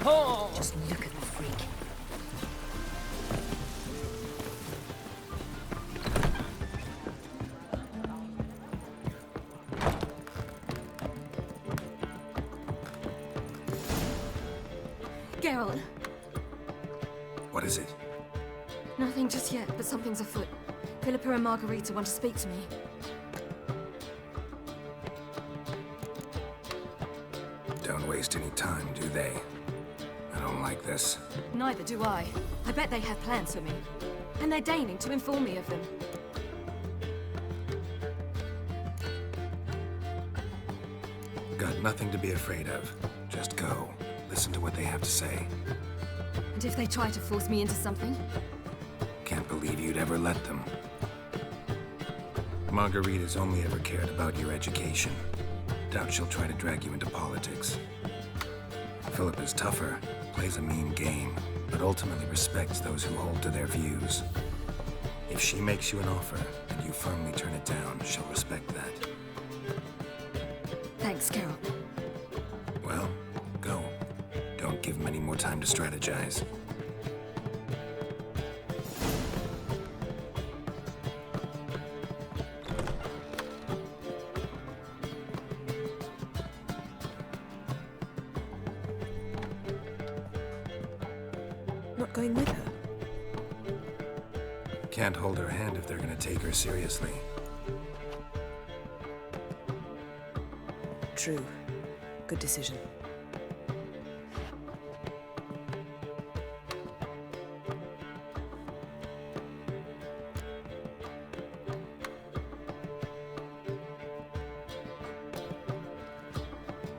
Just look at the freak. Geralt. What is it? Nothing just yet, but something's afoot. Philippa and Margarita want to speak to me. Don't waste any time, do they? I don't like this. Neither do I. I bet they have plans for me. And they're deigning to inform me of them. Got nothing to be afraid of. Just go. Listen to what they have to say. And if they try to force me into something? Can't believe you'd ever let them. Margarita's only ever cared about your education. Doubt she'll try to drag you into politics. Philippa's tougher, plays a mean game, but ultimately respects those who hold to their views. If she makes you an offer, and you firmly turn it down, she'll respect that. Thanks, Geralt. Well, go. Don't give them any more time to strategize. Not going with her? Can't hold her hand if they're gonna take her seriously. True. Good decision.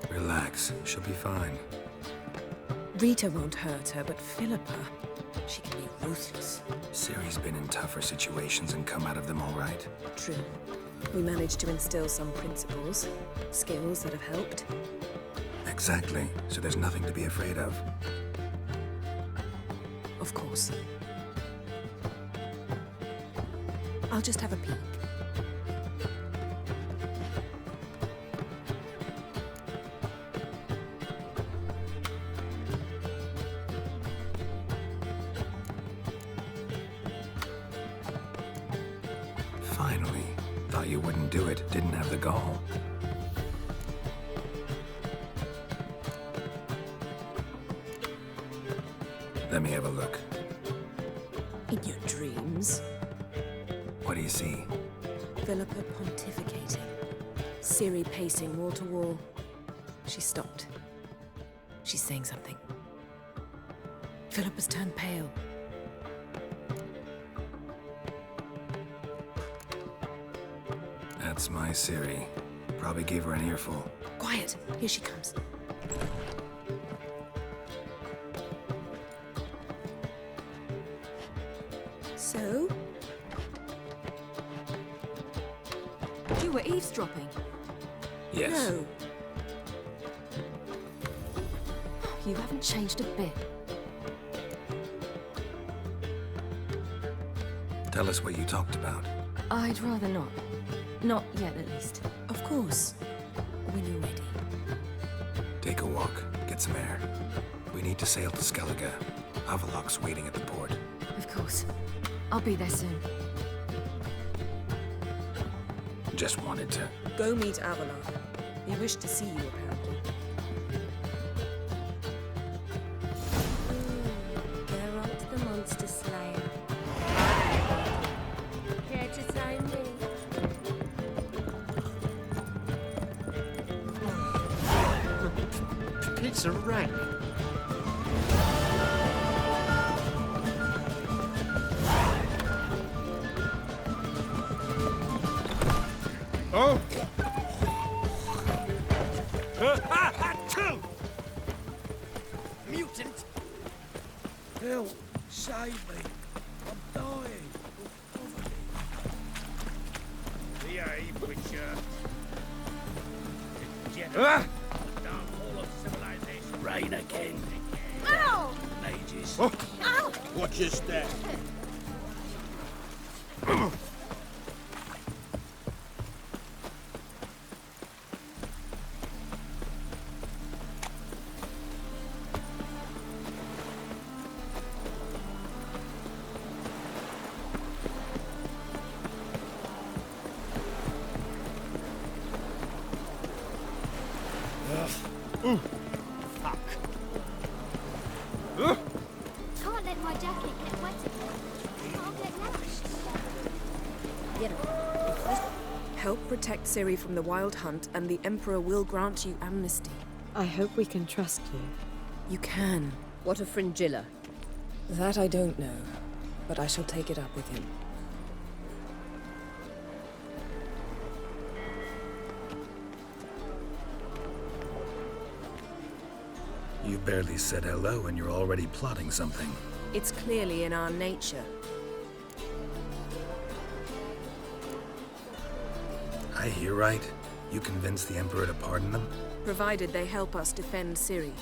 Relax, she'll be fine. Rita won't hurt her, but Philippa, she can be ruthless. Ciri's been in tougher situations and come out of them all right. True. We managed to instill some principles, skills that have helped. Exactly, so there's nothing to be afraid of. Of course. I'll just have a peek. Finally. Thought you wouldn't do it, didn't have the gall. Let me have a look. In your dreams, What do you see? Philippa pontificating. Ciri pacing wall to wall. She stopped. She's saying something. Philippa's turned pale. That's my Ciri. Probably gave her an earful. Quiet! Here she comes. So? You were eavesdropping. Yes. No. You haven't changed a bit. Tell us what you talked about. I'd rather not. Not yet, at least. Of course. When you're ready. Take a walk, get some air. We need to sail to Skellige. Havelok's waiting at the port. Of course. I'll be there soon. Just wanted to... Go meet Avalok. He wished to see you, apparently. Geralt the Monster Slayer. Care to sign me? It's a rank. Oh! Two! Mutant! Help! Save me! I'm dying! Behave, Witcher. Ah! Downfall of civilization. Rain again. Ow! Mages. Oh. Ow! Watch your step. Can't let my jacket get wet again. I'll get lashed. Get him. Help protect Ciri from the Wild Hunt, and the Emperor will grant you amnesty. I hope we can trust you. You can. What of Fringilla? That I don't know, but I shall take it up with him. You barely said hello and you're already plotting something. It's clearly in our nature. I hear right. You convinced the Emperor to pardon them? Provided they help us defend Ciri.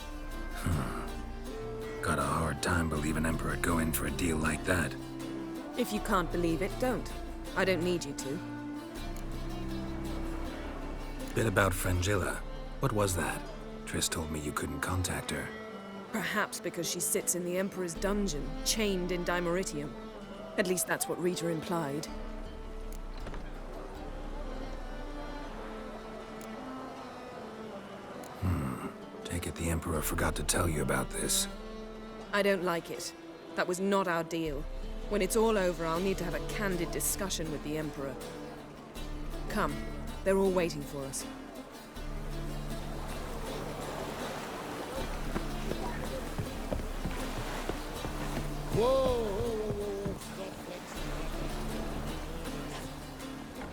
Got a hard time believing Emperor'd go in for a deal like that. If you can't believe it, don't. I don't need you to. Bit about Fringilla. What was that? Triss told me you couldn't contact her. Perhaps because she sits in the Emperor's dungeon, chained in Dimeritium. At least that's what Rita implied. Take it the Emperor forgot to tell you about this. I don't like it. That was not our deal. When it's all over, I'll need to have a candid discussion with the Emperor. Come. They're all waiting for us.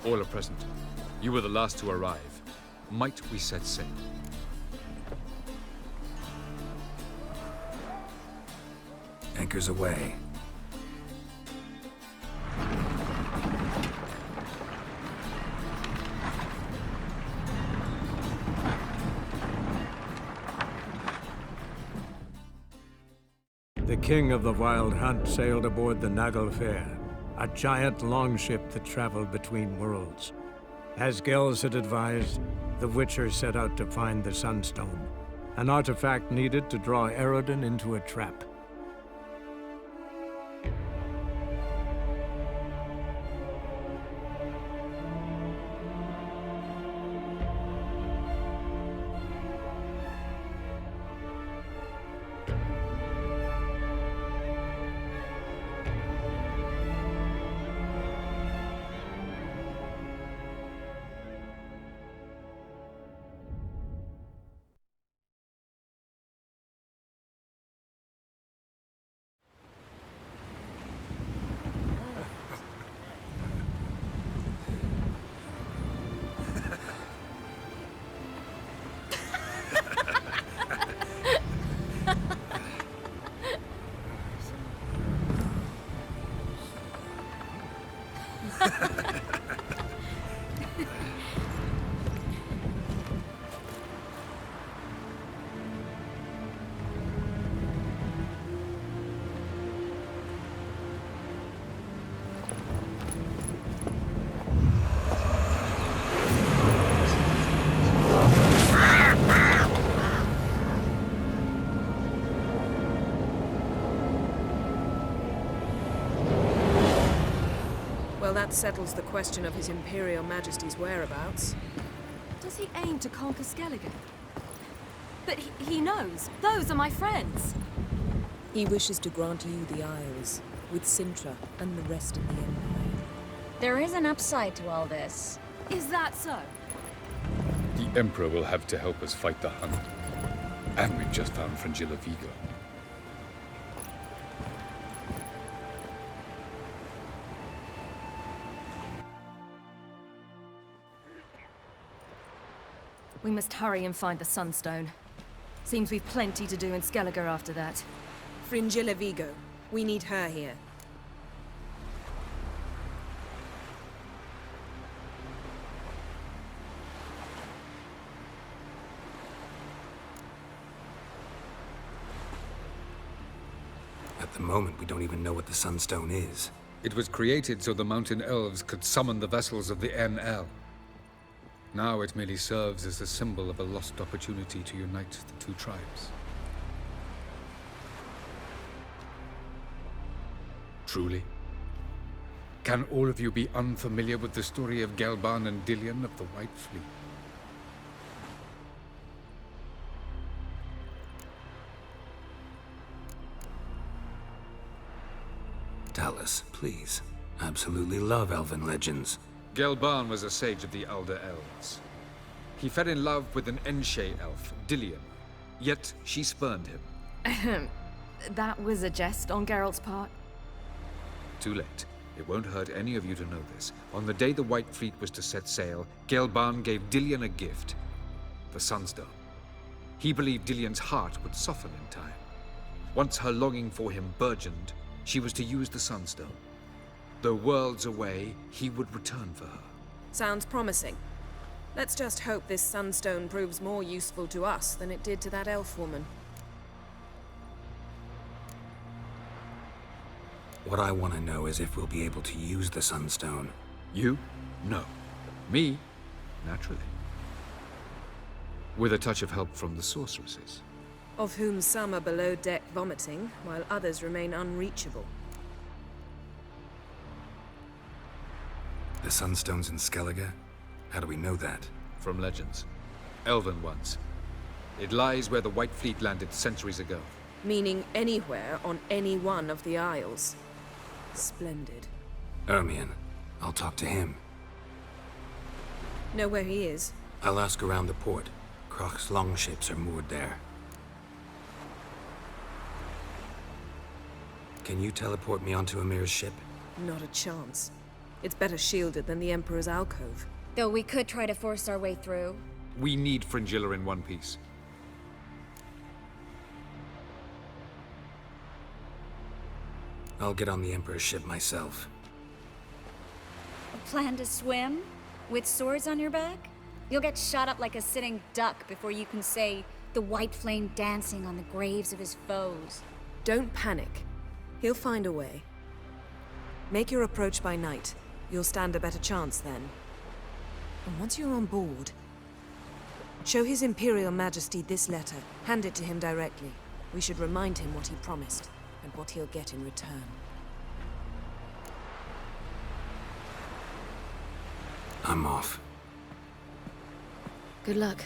All are present. You were the last to arrive. Might we set sail? Anchors away. The king of the Wild Hunt sailed aboard the Naglfar, a giant longship that traveled between worlds. As Gels had advised, the Witcher set out to find the Sunstone, an artifact needed to draw Eredin into a trap. Well, that settles the question of His Imperial Majesty's whereabouts. Does he aim to conquer Skellige? But he knows. Those are my friends. He wishes to grant you the Isles, with Sintra and the rest of the Empire. There is an upside to all this. Is that so? The Emperor will have to help us fight the Hunt. And we've just found Fringilla Vigo. We must hurry and find the Sunstone. Seems we've plenty to do in Skellige after that. Fringilla Vigo. We need her here. At the moment, we don't even know what the Sunstone is. It was created so the Mountain Elves could summon the vessels of the NL. Now it merely serves as a symbol of a lost opportunity to unite the two tribes. Truly? Can all of you be unfamiliar with the story of Gelban and Dillion of the White Fleet? Tell us, please. Absolutely love elven legends. Gelban was a sage of the Elder Elves. He fell in love with an Enshe elf, Dillion. Yet she spurned him. That was a jest on Geralt's part. Too late. It won't hurt any of you to know this. On the day the White Fleet was to set sail, Gelban gave Dillion a gift. The Sunstone. He believed Dillion's heart would soften in time. Once her longing for him burgeoned, she was to use the Sunstone. Though worlds away, he would return for her. Sounds promising. Let's just hope this sunstone proves more useful to us than it did to that elf woman. What I want to know is if we'll be able to use the Sunstone. You? No. Me? Naturally. With a touch of help from the sorceresses. Of whom some are below deck vomiting, while others remain unreachable. The Sunstone's in Skellige? How do we know that? From legends. Elven ones. It lies where the White Fleet landed centuries ago. Meaning anywhere on any one of the Isles. Splendid. Ermion. I'll talk to him. Know where he is? I'll ask around the port. Croc's longships are moored there. Can you teleport me onto Amir's ship? Not a chance. It's better shielded than the Emperor's alcove. Though we could try to force our way through. We need Fringilla in one piece. I'll get on the Emperor's ship myself. A plan to swim? With swords on your back? You'll get shot up like a sitting duck before you can say the white flame dancing on the graves of his foes. Don't panic. He'll find a way. Make your approach by night. You'll stand a better chance then. And once you're on board, show His Imperial Majesty this letter. Hand it to him directly. We should remind him what he promised, and what he'll get in return. I'm off. Good luck.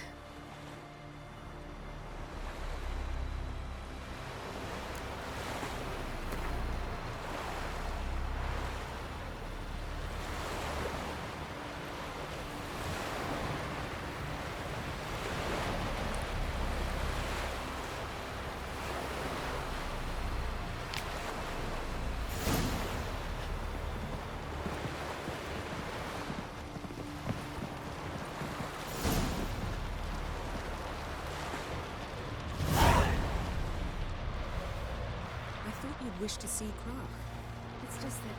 You'd wish to see Croc. It's just that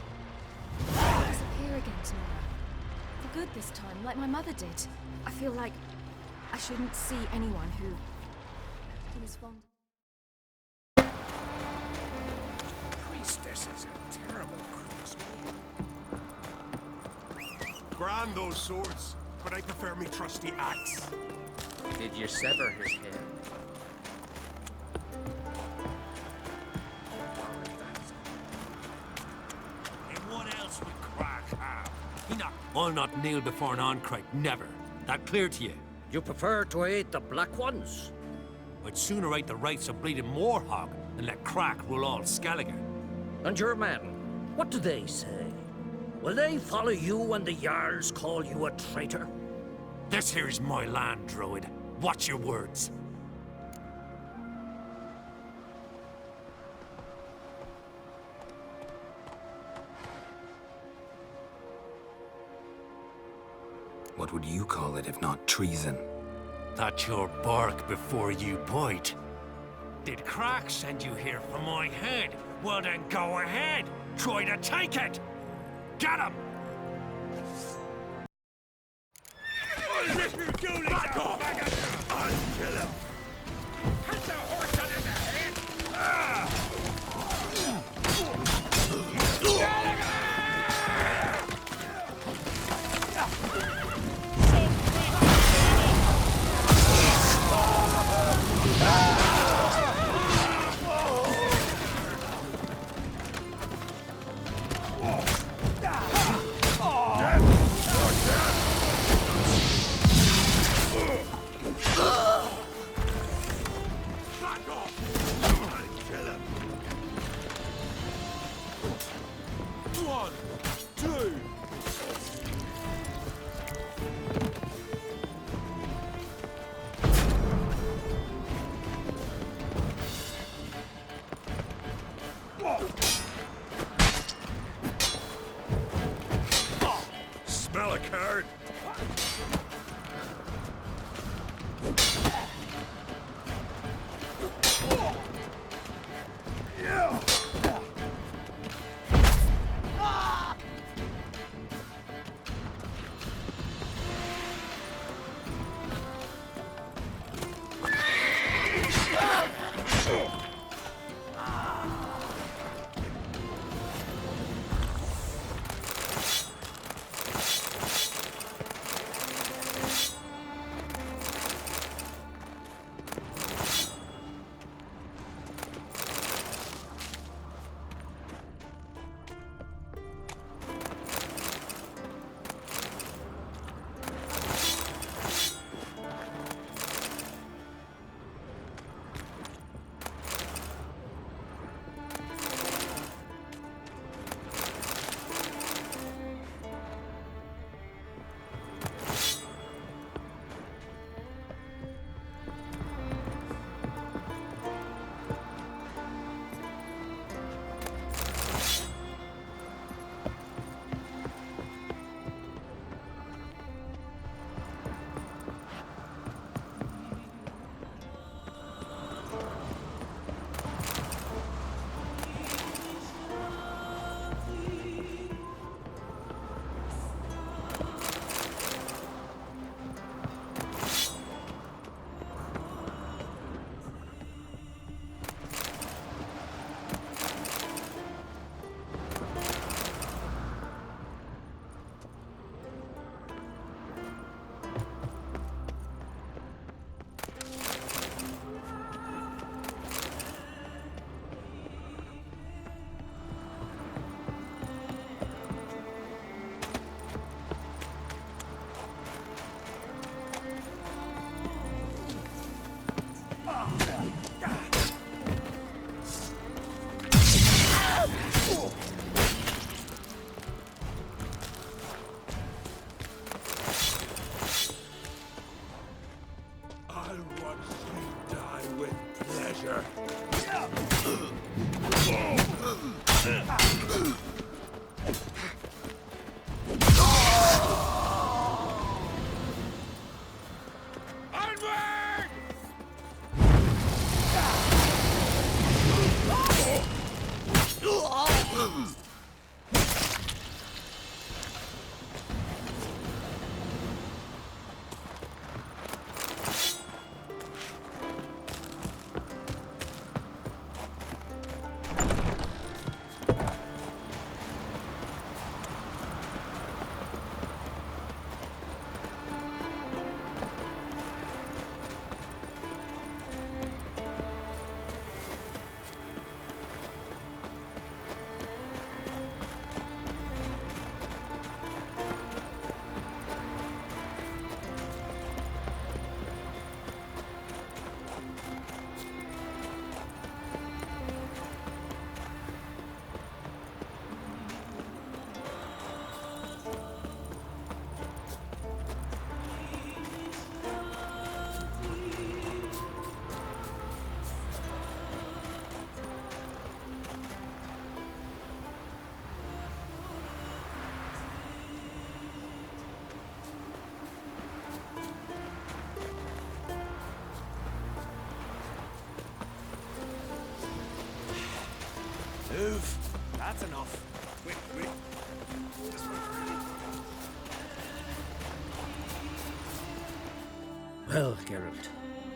I'll disappear again tomorrow. For good this time, like my mother did. I feel like I shouldn't see anyone who was fond. Priestess is a terrible creature. Grand those swords, but I prefer me trusty axe. Did you sever his head? I'll not kneel before an Oncrite, never. That clear to you? You prefer to aid the Black Ones? I'd sooner right the rights of bleeding Moorhog than let Crack rule all Skellige. And your men, what do they say? Will they follow you when the Jarls call you a traitor? This here's my land, Druid. Watch your words. What would you call it if not treason? That's your bark before you bite. Did Crack send you here for my head? Well then go ahead. Try to take it. Get him! Back off! I'll kill him! Hit the horse under the head! 1, 2. Smell a card? Move. That's enough. Wait, wait. This one's ready. Well, Geralt,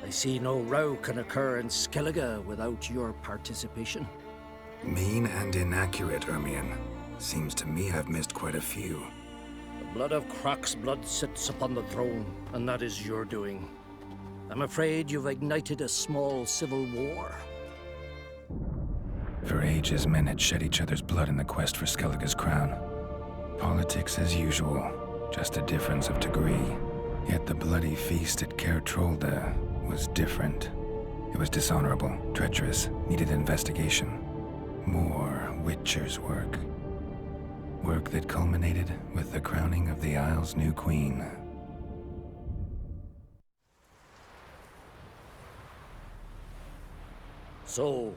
I see no row can occur in Skellige without your participation. Mean and inaccurate, Ermion. Seems to me I've missed quite a few. The blood of Croc's blood sits upon the throne, and that is your doing. I'm afraid you've ignited a small civil war. For ages, men had shed each other's blood in the quest for Skellige's crown. Politics as usual, just a difference of degree. Yet the bloody feast at Caer Trolde was different. It was dishonorable, treacherous, needed investigation. More Witcher's work. Work that culminated with the crowning of the Isle's new queen. So,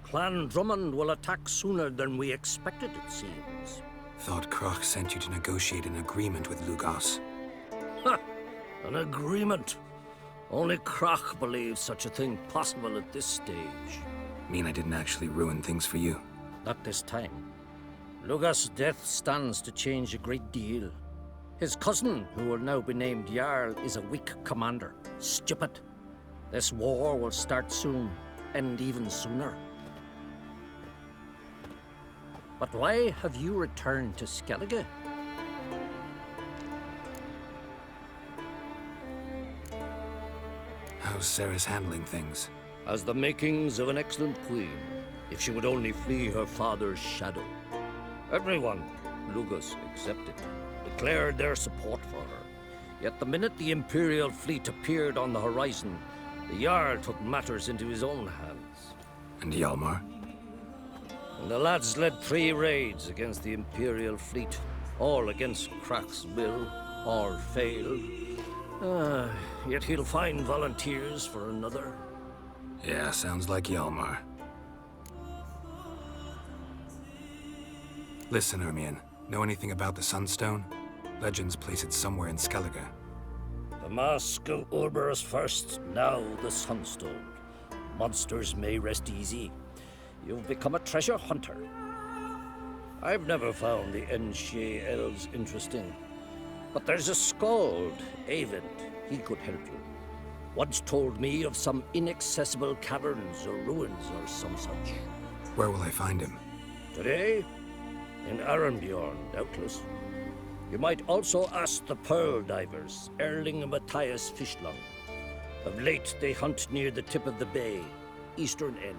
Clan Drummond will attack sooner than we expected, it seems. Thought Kroch sent you to negotiate an agreement with Lugos. Ha! An agreement? Only Kroch believes such a thing possible at this stage. Mean I didn't actually ruin things for you? Not this time. Lugos' death stands to change a great deal. His cousin, who will now be named Jarl, is a weak commander. Stupid. This war will start soon, end even sooner. But why have you returned to Skellige? How's Sarah's handling things? Has the makings of an excellent queen, if she would only flee her father's shadow. Everyone, Lugos excepted, declared their support for her. Yet the minute the Imperial fleet appeared on the horizon, the Jarl took matters into his own hands. And Hjalmar? And the lads led 3 raids against the Imperial fleet, all against Kroch's will, all failed. Yet he'll find volunteers for another. Yeah, sounds like Hjalmar. Listen, Ermion, know anything about the Sunstone? Legends place it somewhere in Skellige. The mask of Urberus first, now the Sunstone. Monsters may rest easy. You've become a treasure hunter. I've never found the Enshe elves interesting. But there's a skald, Avid. He could help you. Once told me of some inaccessible caverns or ruins or some such. Where will I find him? Today? In Arenbjorn, doubtless. You might also ask the Pearl Divers, Erling and Matthias Fishlung. Of late, they hunt near the tip of the bay, eastern end.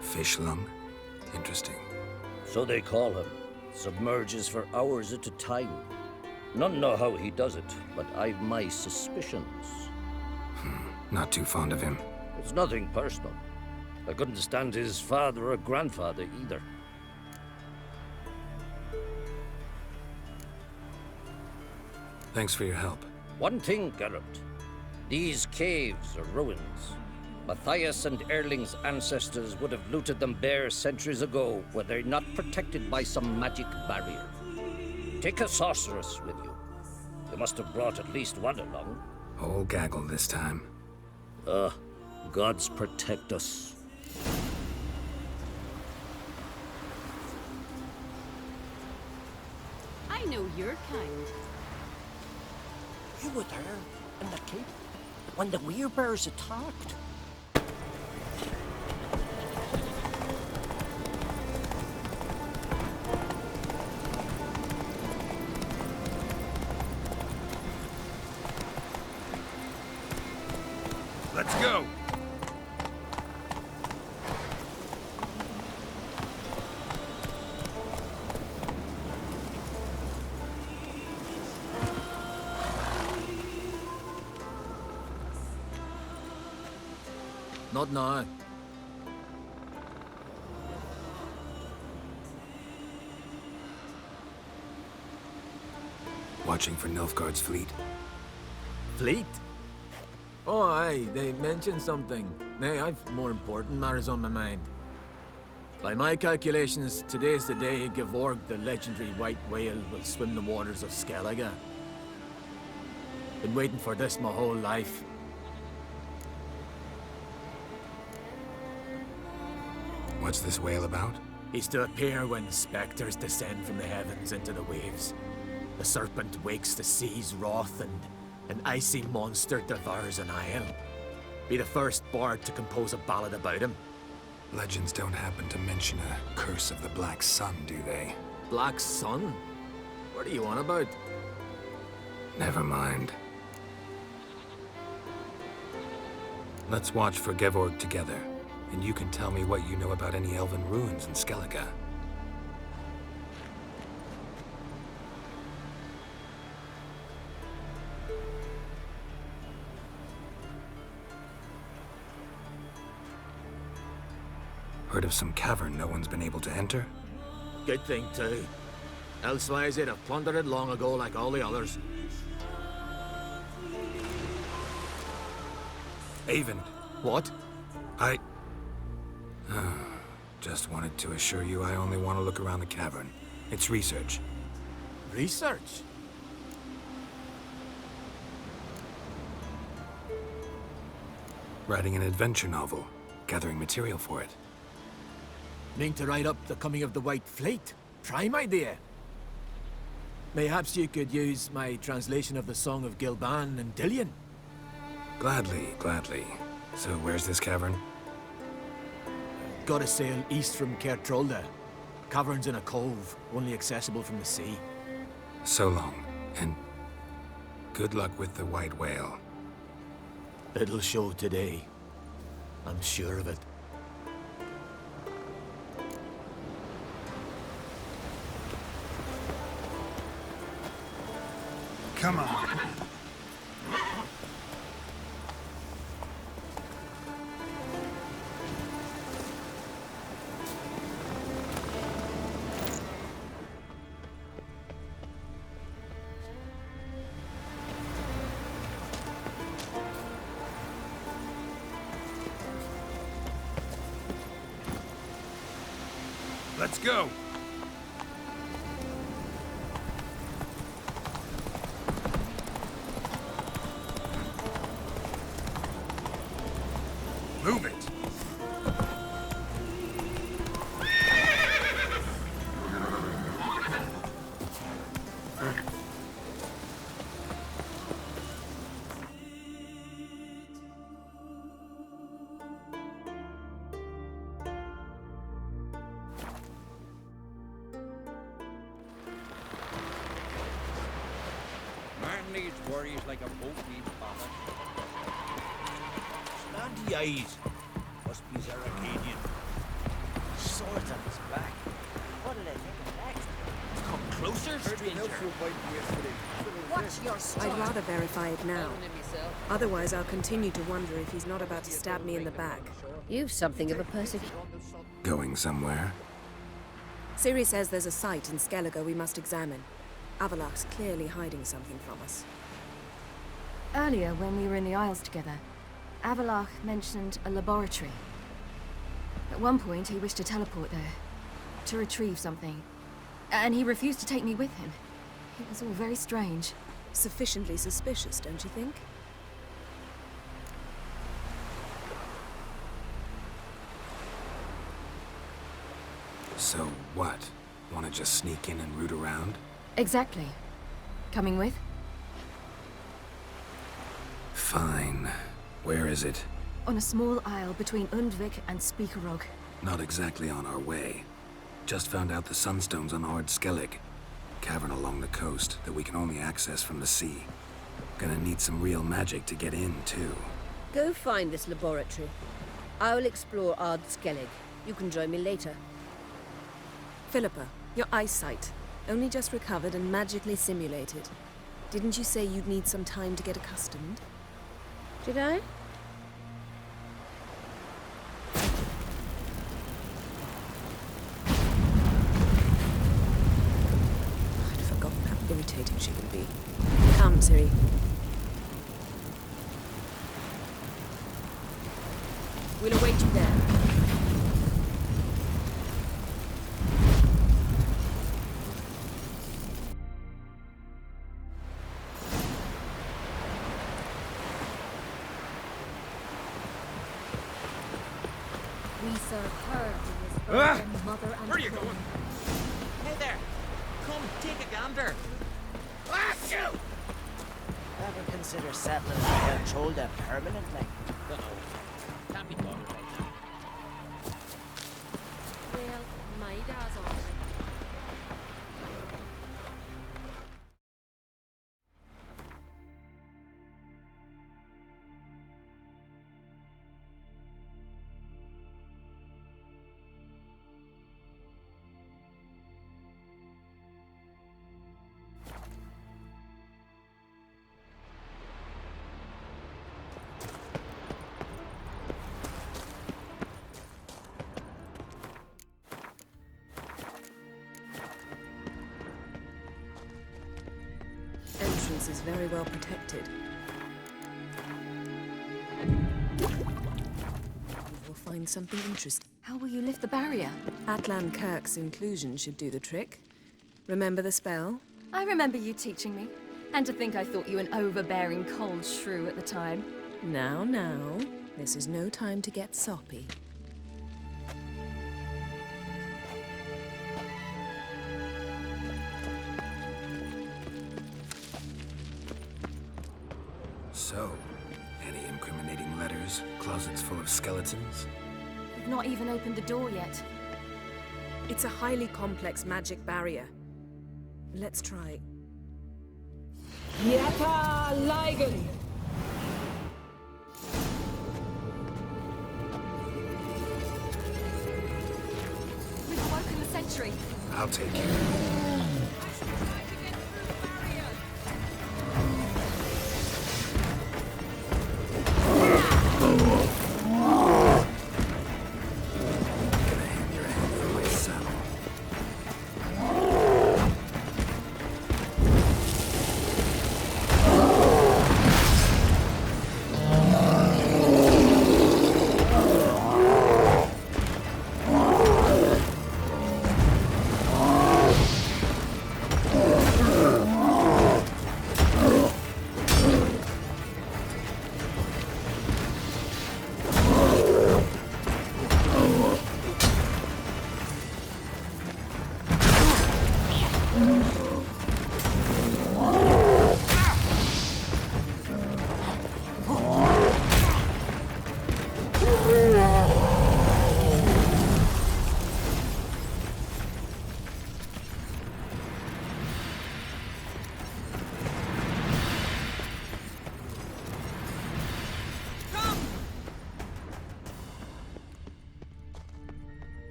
Fishlung? Interesting. So they call him. Submerges for hours at a time. None know how he does it, but I've my suspicions. Not too fond of him. It's nothing personal. I couldn't stand his father or grandfather either. Thanks for your help. One thing, Geralt. These caves are ruins. Matthias and Erling's ancestors would have looted them bare centuries ago were they not protected by some magic barrier. Take a sorceress with you. You must have brought at least one along. Whole gaggle this time. Gods protect us. I know your kind. You were there, in the cape, when the Werebears attacked. Let's go! Not now. Watching for Nilfgaard's fleet. Fleet? Oh, aye, they mentioned something. Nay, I've more important matters on my mind. By my calculations, today's the day Gevorg, the legendary white whale, will swim the waters of Skellige. Been waiting for this my whole life. What's this whale about? He's to appear when specters descend from the heavens into the waves. The serpent wakes the sea's wrath and an icy monster devours an isle. Be the first bard to compose a ballad about him. Legends don't happen to mention a curse of the Black Sun, do they? Black Sun? What are you on about? Never mind. Let's watch for Gevorg together, and you can tell me what you know about any elven ruins in Skellige. Heard of some cavern no one's been able to enter? Good thing, too. Elsewise, they'd have plundered it long ago like all the others. Avon. What? I... Just wanted to assure you I only want to look around the cavern. It's research. Research? Writing an adventure novel. Gathering material for it. Meaning to write up the coming of the White Fleet? Prime idea. Mayhaps you could use my translation of the Song of Gilban and Dillion? Gladly, gladly. So where's this cavern? Gotta sail east from Cair Trolda. Cavern's in a cove, only accessible from the sea. So long, and good luck with the white whale. It'll show today. I'm sure of it. Come on. Let's go. Move it. Man needs worries like a boat needs ballast. Slanty eyes. Must be Zaracadian. Swords on his back. What'll they think next? Come closer, stranger. Watch your step. I'd rather verify it now. Otherwise, I'll continue to wonder if he's not about to stab me in the back. You've something of a persecutor. Going somewhere? Ciri says there's a site in Skellige we must examine. Avalach's clearly hiding something from us. Earlier, when we were in the Isles together, Avalach mentioned a laboratory. At one point, he wished to teleport there, to retrieve something. And he refused to take me with him. It was all very strange. Sufficiently suspicious, don't you think? So what? Want to just sneak in and root around? Exactly. Coming with? Fine. Where is it? On a small isle between Undvik and Speakerog. Not exactly on our way. Just found out the sunstone's on Ard Skellig. Cavern along the coast that we can only access from the sea. Gonna need some real magic to get in, too. Go find this laboratory. I will explore Ard Skellig. You can join me later. Philippa, your eyesight. Only just recovered and magically simulated. Didn't you say you'd need some time to get accustomed? Did I? I'd forgotten how irritating she can be. Come, Ciri. We'll await you there. We serve her who is earth and mother and Where are you queen. going? Hey there. Come, take a gander. Ah, shoot! Ever consider settling in Cair Trolda permanently? Dunno. Can't be bothered right now. Well, my dad's on. place is very well protected. We'll find something interesting. How will you lift the barrier? Atlan Kirk's inclusion should do the trick. Remember the spell? I remember you teaching me. And to think I thought you an overbearing cold shrew at the time. Now, this is no time to get soppy. So, any incriminating letters? Closets full of skeletons? We've not even opened the door yet. It's a highly complex magic barrier. Let's try. Yata Ligen! We've awoken the sentry. I'll take care of it.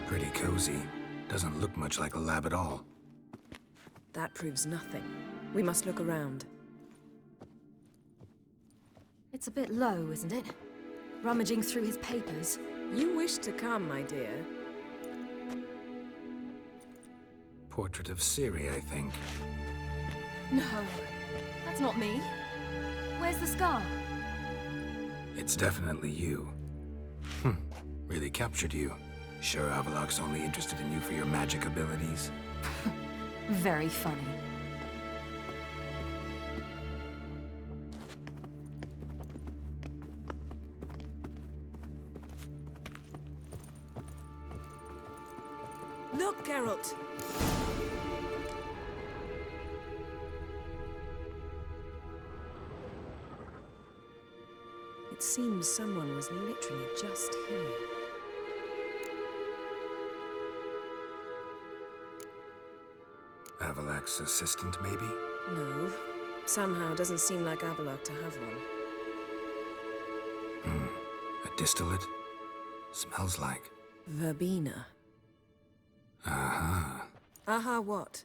Pretty cozy. Doesn't look much like a lab at all. That proves nothing. We must look around. It's a bit low, isn't it? Rummaging through his papers. You wish to come, my dear. Portrait of Ciri, I think. No, that's not me. Where's the scar? It's definitely you. Really captured you. Sure Avalok's only interested in you for your magic abilities? Very funny. Look, Geralt! It seems someone was literally just here. Avalok's assistant, maybe? No. Somehow doesn't seem like Avalok to have one. A distillate? Smells like... Verbena. Aha. Aha what?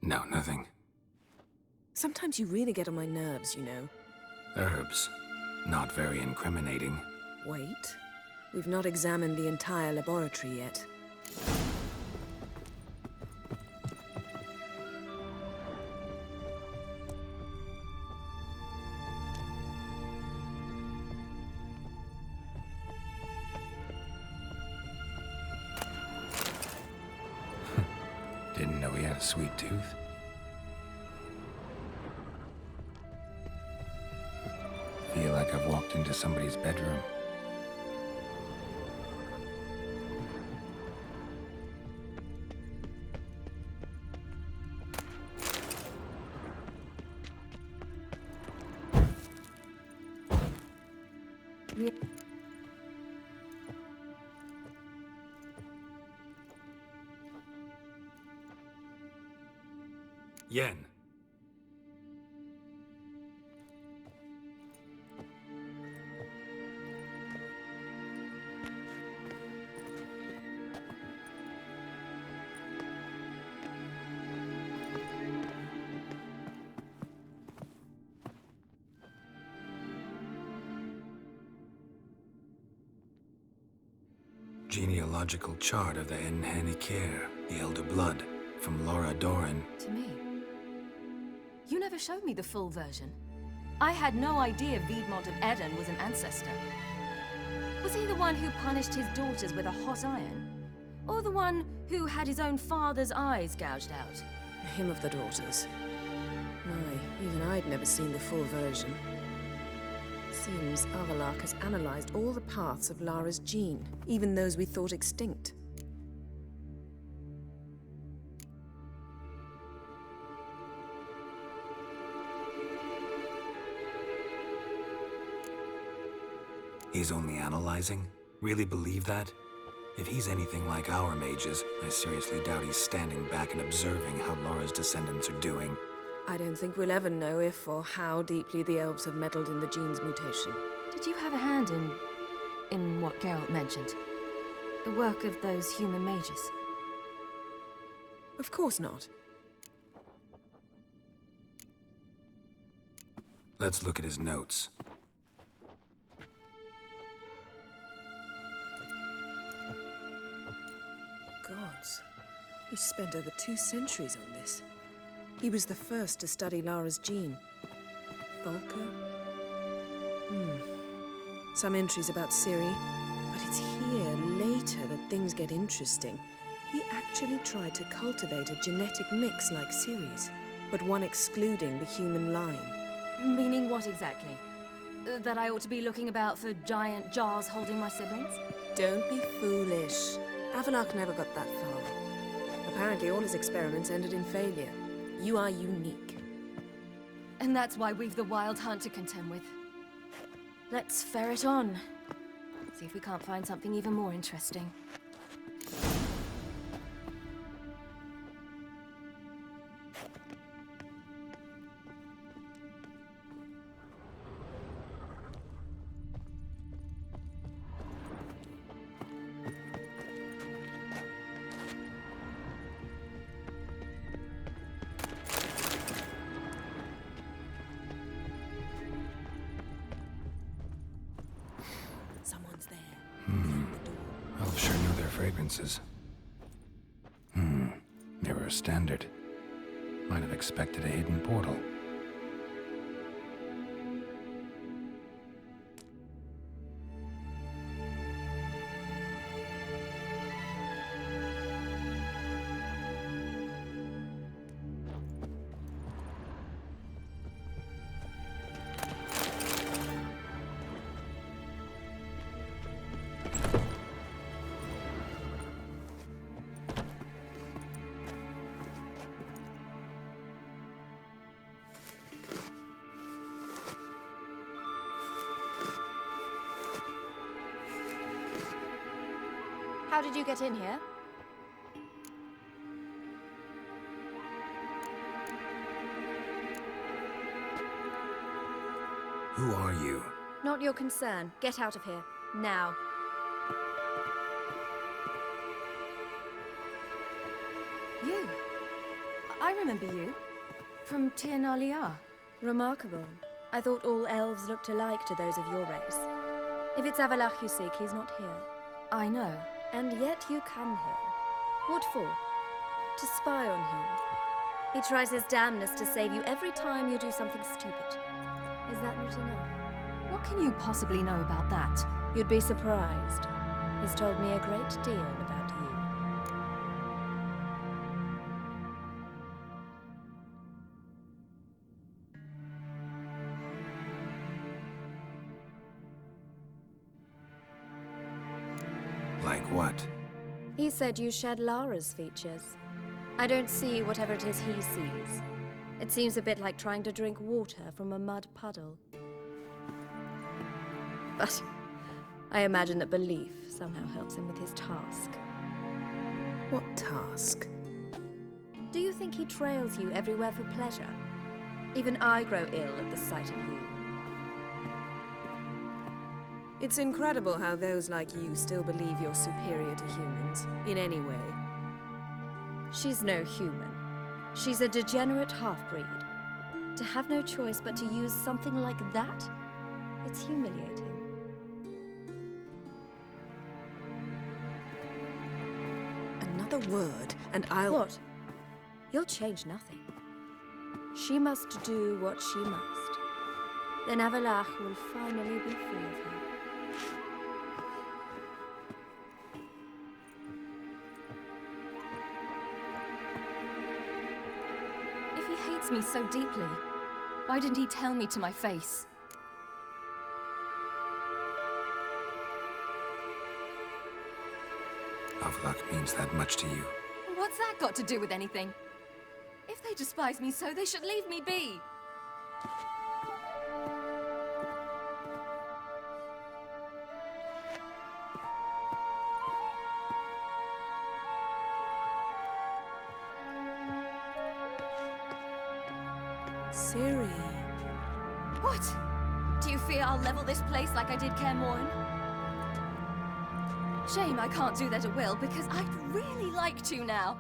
No, nothing. Sometimes you really get on my nerves, you know. Herbs. Not very incriminating. Wait. We've not examined the entire laboratory yet. Didn't know he had a sweet tooth. Feel like I've walked into somebody's bedroom. Yen. Genealogical chart of the Enhanikir, the Elder Blood, from Laura Doran. To me. You never showed me the full version. I had no idea Viedmont of Eden was an ancestor. Was he the one who punished his daughters with a hot iron? Or the one who had his own father's eyes gouged out? Him of the daughters. My, even I'd never seen the full version. Seems Avalok has analyzed all the paths of Lara's gene, even those we thought extinct. He's only analyzing? Really believe that? If he's anything like our mages, I seriously doubt he's standing back and observing how Lara's descendants are doing. I don't think we'll ever know if or how deeply the elves have meddled in the gene's mutation. Did you have a hand in what Geralt mentioned? The work of those human mages? Of course not. Let's look at his notes. Gods. He spent over 2 centuries on this. He was the first to study Lara's gene. Volker? Some entries about Ciri, but it's here, later, that things get interesting. He actually tried to cultivate a genetic mix like Ciri's, but one excluding the human line. Meaning what exactly? That I ought to be looking about for giant jars holding my siblings? Don't be foolish. Avalok never got that far. Apparently all his experiments ended in failure. You are unique. And that's why we've the Wild Hunt to contend with. Let's ferret on. See if we can't find something even more interesting. Someone's there. Elves sure know their fragrances. Never a standard. Might have expected a hidden portal. How did you get in here? Who are you? Not your concern. Get out of here. Now. You. I remember you. From Tir na Liar. Remarkable. I thought all elves looked alike to those of your race. If it's Avalach you seek, he's not here. I know. And yet you come here. What for? To spy on him. He tries his damnedest to save you every time you do something stupid. Is that not enough? What can you possibly know about that? You'd be surprised. He's told me a great deal about you. Like what? He said you shared Lara's features. I don't see whatever it is he sees. It seems a bit like trying to drink water from a mud puddle. But I imagine that belief somehow helps him with his task. What task? Do you think he trails you everywhere for pleasure? Even I grow ill at the sight of you. It's incredible how those like you still believe you're superior to humans, in any way. She's no human. She's a degenerate half-breed. To have no choice but to use something like that? It's humiliating. word, and I'll... What? You'll change nothing. She must do what she must. Then Avalach will finally be free of her. If he hates me so deeply, why didn't he tell me to my face? Avlak means that much to you. What's that got to do with anything? If they despise me so, they should leave me be. Ciri. What? Do you fear I'll level this place like I did Kaer Morhen? Shame I can't do that at will, because I'd really like to now.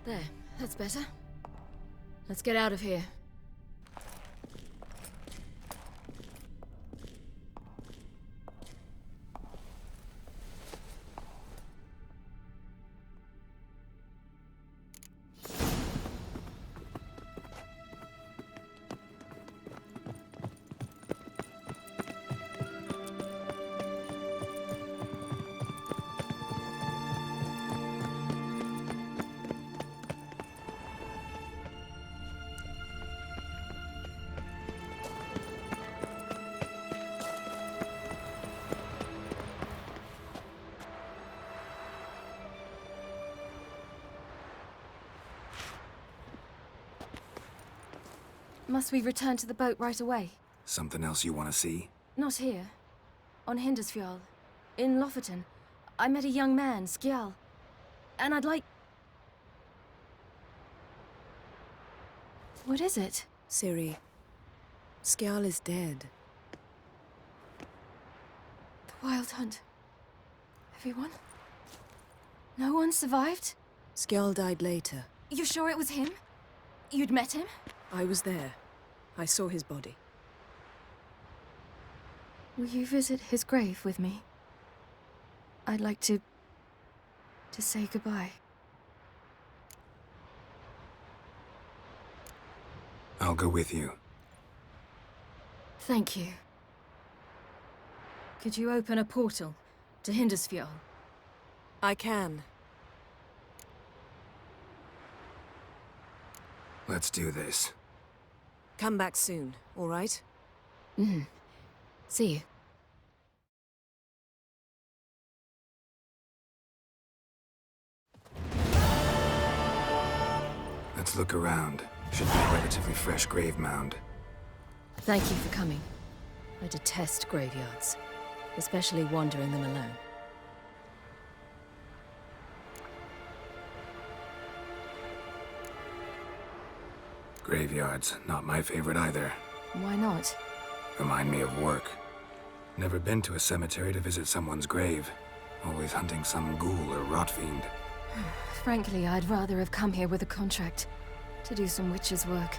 There, that's better. Let's get out of here. Must we return to the boat right away? Something else you want to see? Not here. On Hindersfjall. In Lofoten. I met a young man, Skjal. And I'd like... What is it? Ciri, Skjal is dead. The Wild Hunt. Everyone? No one survived? Skjal died later. You sure it was him? You'd met him? I was there. I saw his body. Will you visit his grave with me? I'd like to say goodbye. I'll go with you. Thank you. Could you open a portal to Hindersfjall? I can. Let's do this. Come back soon, all right? See you. Let's look around. Should be a relatively fresh grave mound. Thank you for coming. I detest graveyards, especially wandering them alone. Graveyards, not my favorite either. Why not? Remind me of work. Never been to a cemetery to visit someone's grave. Always hunting some ghoul or rot fiend. Frankly, I'd rather have come here with a contract to do some witch's work.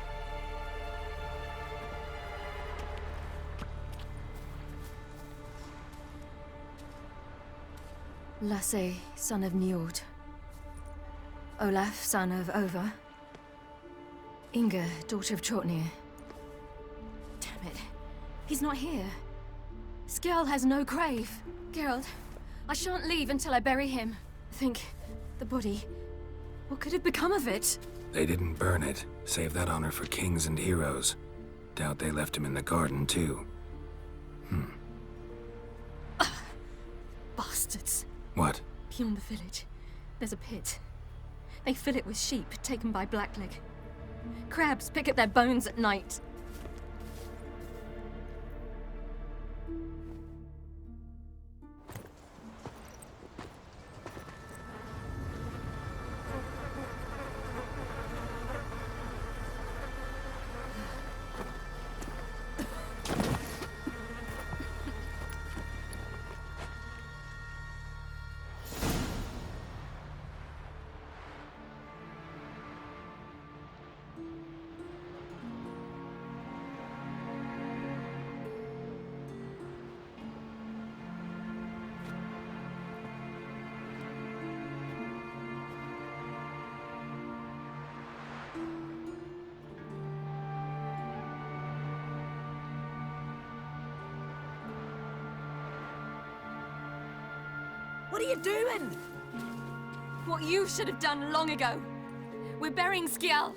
Lasse, son of Njord. Olaf, son of Over. Inga, daughter of Trotnir. Damn it. He's not here. Skjall has no grave. Geralt, I shan't leave until I bury him. Think, the body. What could have become of it? They didn't burn it. Save that honor for kings and heroes. Doubt they left him in the garden, too. Bastards. What? Beyond the village, there's a pit. They fill it with sheep taken by Blackleg. Crabs pick at their bones at night. What are you doing? What you should have done long ago. We're burying Skjall.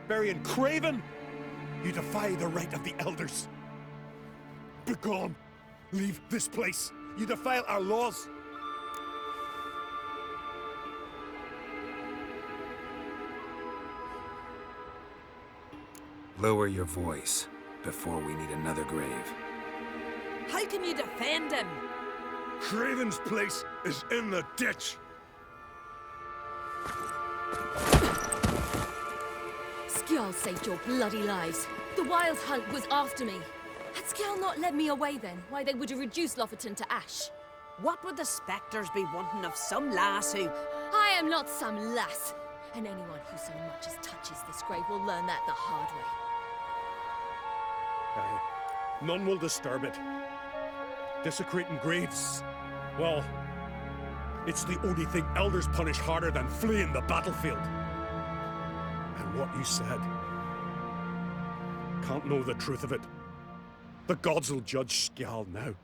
Burying Craven? You defy the right of the elders. Begone! Leave this place! You defile our laws! Lower your voice before we need another grave. How can you defend him? Craven's place is in the ditch! Skjall saved your bloody lives. The Wild Hunt was after me. Had Skjall not led me away then, why they would have reduced Lofoten to ash. What would the spectres be wanting of some lass who... I am not some lass. And anyone who so much as touches this grave will learn that the hard way. None will disturb it. Desecrating graves, well, it's the only thing elders punish harder than fleeing the battlefield. And what you said, can't know the truth of it. The gods will judge Skjall now.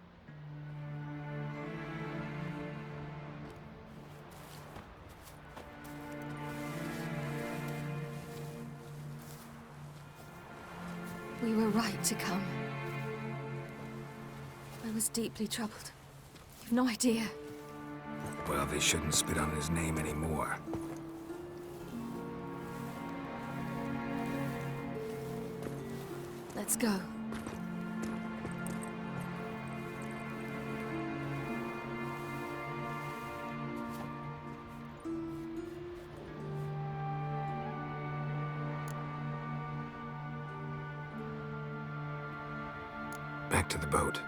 We were right to come. I was deeply troubled. You've no idea. Well, they shouldn't spit on his name anymore. Let's go. Back to the boat.